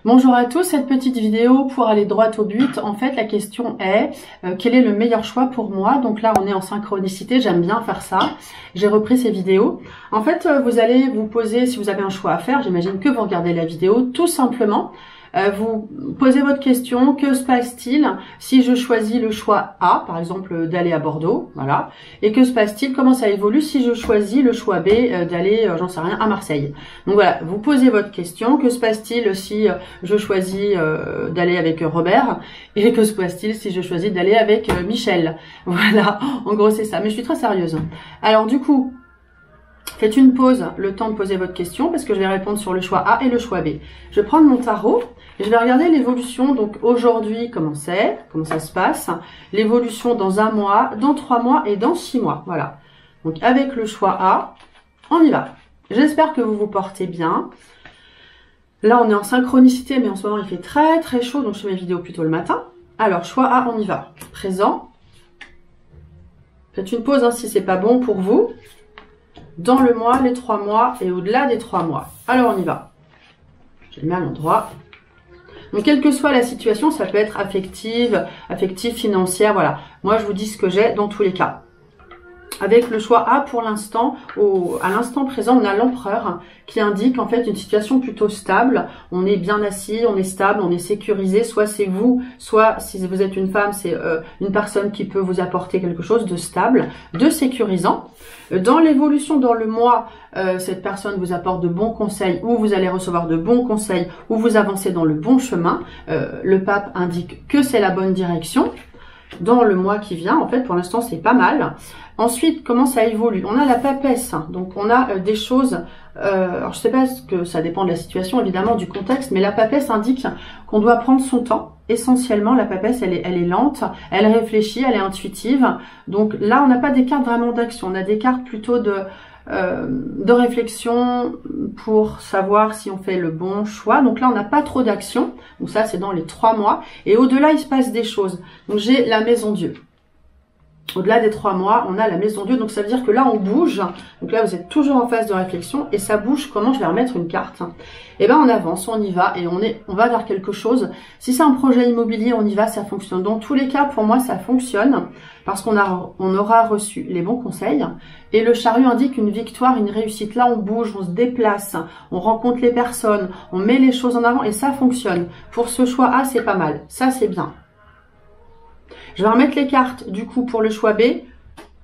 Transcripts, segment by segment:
Bonjour à tous, cette petite vidéo pour aller droit au but. En fait, la question est quel est le meilleur choix pour moi? Donc là, on est en synchronicité, j'aime bien faire ça. J'ai repris ces vidéos. En fait, vous allez vous poser, si vous avez un choix à faire, j'imagine que vous regardez la vidéo, tout simplement. Vous posez votre question, que se passe-t-il si je choisis le choix A, par exemple d'aller à Bordeaux, voilà, et que se passe-t-il, comment ça évolue si je choisis le choix B d'aller, j'en sais rien, à Marseille. Donc voilà, vous posez votre question, que se passe-t-il si je choisis d'aller avec Robert, et que se passe-t-il si je choisis d'aller avec Michel. Voilà, en gros c'est ça, mais je suis très sérieuse. Alors du coup, faites une pause, le temps de poser votre question, parce que je vais répondre sur le choix A et le choix B. Je vais prendre mon tarot et je vais regarder l'évolution. Donc aujourd'hui, comment ça se passe. L'évolution dans 1 mois, dans 3 mois et dans 6 mois. Voilà. Donc avec le choix A, on y va. J'espère que vous vous portez bien. Là, on est en synchronicité, mais en ce moment, il fait très très chaud, donc je fais mes vidéos plutôt le matin. Alors, choix A, on y va. Présent. Faites une pause hein, si c'est pas bon pour vous. Dans le mois, les 3 mois et au-delà des 3 mois. Alors, on y va. Je le mets à l'endroit. Donc, quelle que soit la situation, ça peut être affective, financière, voilà. Moi, je vous dis ce que j'ai dans tous les cas. Avec le choix A, pour l'instant, à l'instant présent, on a l'empereur qui indique en fait une situation plutôt stable. On est bien assis, on est stable, on est sécurisé. Soit c'est vous, soit si vous êtes une femme, c'est une personne qui peut vous apporter quelque chose de stable, de sécurisant. Dans l'évolution, dans le mois, cette personne vous apporte de bons conseils ou vous allez recevoir de bons conseils ou vous avancez dans le bon chemin. Le pape indique que c'est la bonne direction. Dans le mois qui vient, en fait, pour l'instant, c'est pas mal. Ensuite, comment ça évolue? On a la papesse, donc on a des choses, alors je sais pas ce que ça dépend de la situation, évidemment, du contexte, mais la papesse indique qu'on doit prendre son temps. Essentiellement, la papesse, elle est lente, elle réfléchit, elle est intuitive. Donc là, on n'a pas des cartes vraiment d'action, on a des cartes plutôt de réflexion pour savoir si on fait le bon choix. Donc là, on n'a pas trop d'action. Donc ça, c'est dans les 3 mois. Et au-delà, il se passe des choses. Donc j'ai la maison Dieu. Au-delà des 3 mois, on a la maison Dieu. Donc ça veut dire que là, on bouge. Donc là, vous êtes toujours en phase de réflexion. Et ça bouge. Comment? Je vais remettre une carte. Et ben, on avance, on y va. Et on va vers quelque chose. Si c'est un projet immobilier, on y va, ça fonctionne. Dans tous les cas, pour moi, ça fonctionne. Parce qu'on aura reçu les bons conseils. Et le chariot indique une victoire, une réussite. Là, on bouge, on se déplace, on rencontre les personnes, on met les choses en avant et ça fonctionne. Pour ce choix A, c'est pas mal. Ça, c'est bien. Je vais remettre les cartes, du coup, pour le choix B.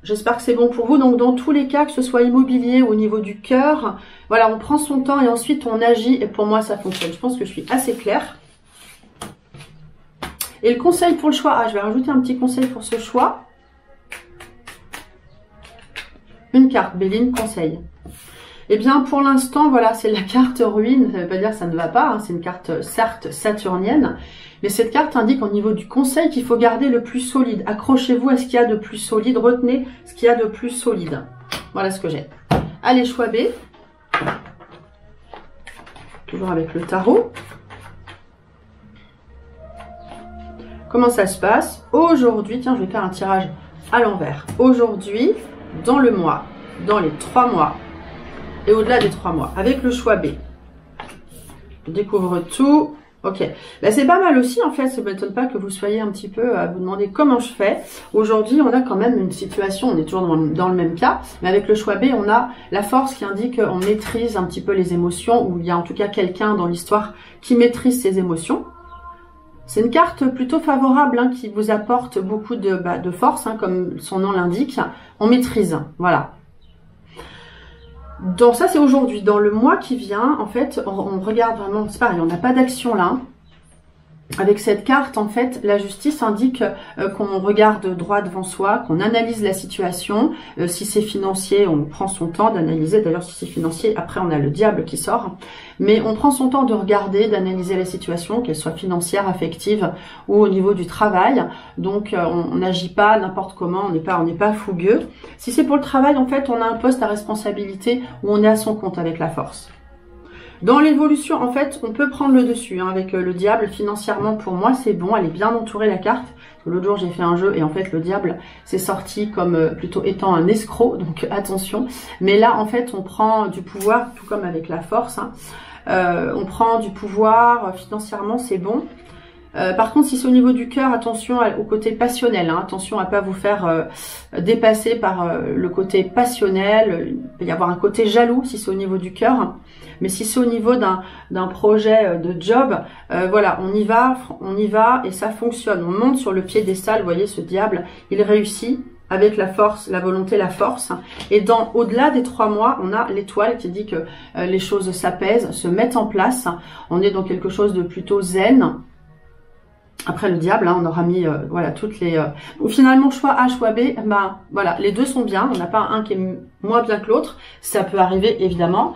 J'espère que c'est bon pour vous. Donc, dans tous les cas, que ce soit immobilier ou au niveau du cœur, voilà, on prend son temps et ensuite on agit. Et pour moi, ça fonctionne. Je pense que je suis assez claire. Et le conseil pour le choix A, je vais rajouter un petit conseil pour ce choix. Une carte, Béline, conseil. Eh bien, pour l'instant, voilà, c'est la carte ruine. Ça ne veut pas dire que ça ne va pas. Hein. C'est une carte, certes, saturnienne. Mais cette carte indique au niveau du conseil qu'il faut garder le plus solide. Accrochez-vous à ce qu'il y a de plus solide. Retenez ce qu'il y a de plus solide. Voilà ce que j'ai. Allez, choix B. Toujours avec le tarot. Comment ça se passe? Aujourd'hui, tiens, je vais faire un tirage à l'envers. Aujourd'hui, dans le mois, dans les 3 mois et au-delà des 3 mois, avec le choix B. Je découvre tout. Ok, là c'est pas mal aussi en fait, ça ne m'étonne pas que vous soyez un petit peu à vous demander comment je fais. Aujourd'hui, on a quand même une situation, on est toujours dans le même cas, mais avec le choix B, on a la force qui indique qu'on maîtrise un petit peu les émotions, ou il y a en tout cas quelqu'un dans l'histoire qui maîtrise ses émotions. C'est une carte plutôt favorable hein, qui vous apporte beaucoup de force, hein, comme son nom l'indique. On maîtrise, voilà. Donc ça c'est aujourd'hui. Dans le mois qui vient, en fait, on regarde vraiment, c'est pareil, on n'a pas d'action là. Avec cette carte, en fait, la justice indique qu'on regarde droit devant soi, qu'on analyse la situation. Si c'est financier, on prend son temps d'analyser. D'ailleurs, si c'est financier, après on a le diable qui sort. Mais on prend son temps de regarder, d'analyser la situation, qu'elle soit financière, affective ou au niveau du travail. Donc, on n'agit pas n'importe comment, on n'est pas fougueux. Si c'est pour le travail, en fait, on a un poste à responsabilité où on est à son compte avec la force. Dans l'évolution, en fait, on peut prendre le dessus hein, avec le diable. Financièrement, pour moi, c'est bon. Elle est bien entourée, la carte. L'autre jour, j'ai fait un jeu et en fait, le diable s'est sorti comme plutôt étant un escroc. Donc, attention. Mais là, en fait, on prend du pouvoir, tout comme avec la force. Hein. on prend du pouvoir, financièrement c'est bon. Par contre, si c'est au niveau du cœur, attention au côté passionnel, hein, attention à pas vous faire dépasser par le côté passionnel. Il peut y avoir un côté jaloux si c'est au niveau du cœur, mais si c'est au niveau d'un projet de job, voilà, on y va et ça fonctionne. On monte sur le piédestal, vous voyez ce diable, il réussit avec la force, la volonté, la force. Et au-delà des 3 mois, on a l'étoile qui dit que les choses s'apaisent, se mettent en place. On est dans quelque chose de plutôt zen. Après le diable, hein, on aura mis voilà toutes les. Donc finalement choix A, choix B, ben voilà, les deux sont bien. On n'a pas un qui est moins bien que l'autre. Ça peut arriver évidemment.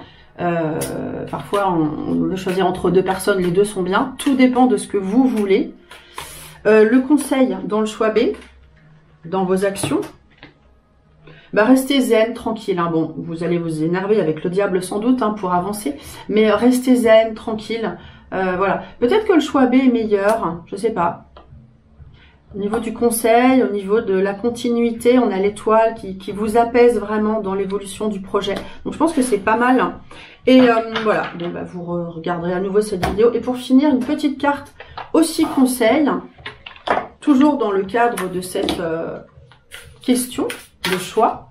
Parfois on veut choisir entre 2 personnes, les deux sont bien. Tout dépend de ce que vous voulez. Le conseil dans le choix B, dans vos actions, bah restez zen, tranquille. Hein. Bon, vous allez vous énerver avec le diable sans doute hein, pour avancer, mais restez zen, tranquille. Voilà. Peut-être que le choix B est meilleur, je sais pas. Au niveau du conseil, au niveau de la continuité, on a l'étoile qui vous apaise vraiment dans l'évolution du projet. Donc je pense que c'est pas mal. Et voilà, bon, bah, vous regarderez à nouveau cette vidéo. Et pour finir, une petite carte aussi conseil, toujours dans le cadre de cette question de choix.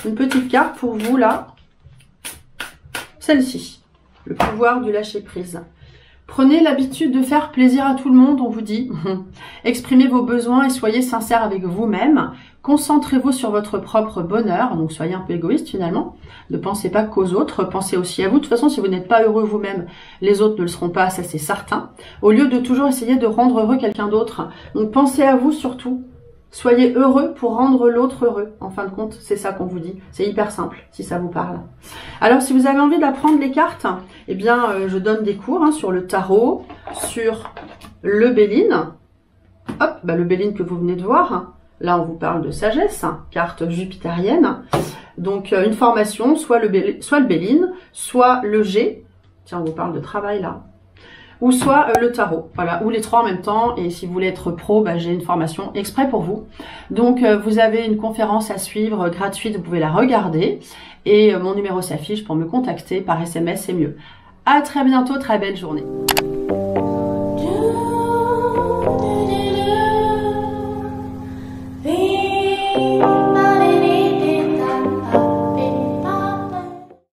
Une petite carte pour vous là, celle-ci, le pouvoir du lâcher prise. Prenez l'habitude de faire plaisir à tout le monde, on vous dit. Exprimez vos besoins et soyez sincère avec vous-même. Concentrez-vous sur votre propre bonheur, donc soyez un peu égoïste finalement. Ne pensez pas qu'aux autres, pensez aussi à vous. De toute façon, si vous n'êtes pas heureux vous-même, les autres ne le seront pas, ça c'est certain. Au lieu de toujours essayer de rendre heureux quelqu'un d'autre. Donc pensez à vous surtout. Soyez heureux pour rendre l'autre heureux. En fin de compte, c'est ça qu'on vous dit. C'est hyper simple, si ça vous parle. Alors, si vous avez envie d'apprendre les cartes, eh bien, je donne des cours hein, sur le tarot, sur le Béline. Hop, bah, le Béline que vous venez de voir. Là, on vous parle de sagesse, carte jupitérienne. Donc, une formation, soit le Béline, soit le G. Tiens, on vous parle de travail, là. Ou soit le tarot, voilà, ou les 3 en même temps. Et si vous voulez être pro, bah, j'ai une formation exprès pour vous. Donc vous avez une conférence à suivre gratuite, vous pouvez la regarder. Et mon numéro s'affiche pour me contacter par SMS, c'est mieux. À très bientôt, très belle journée.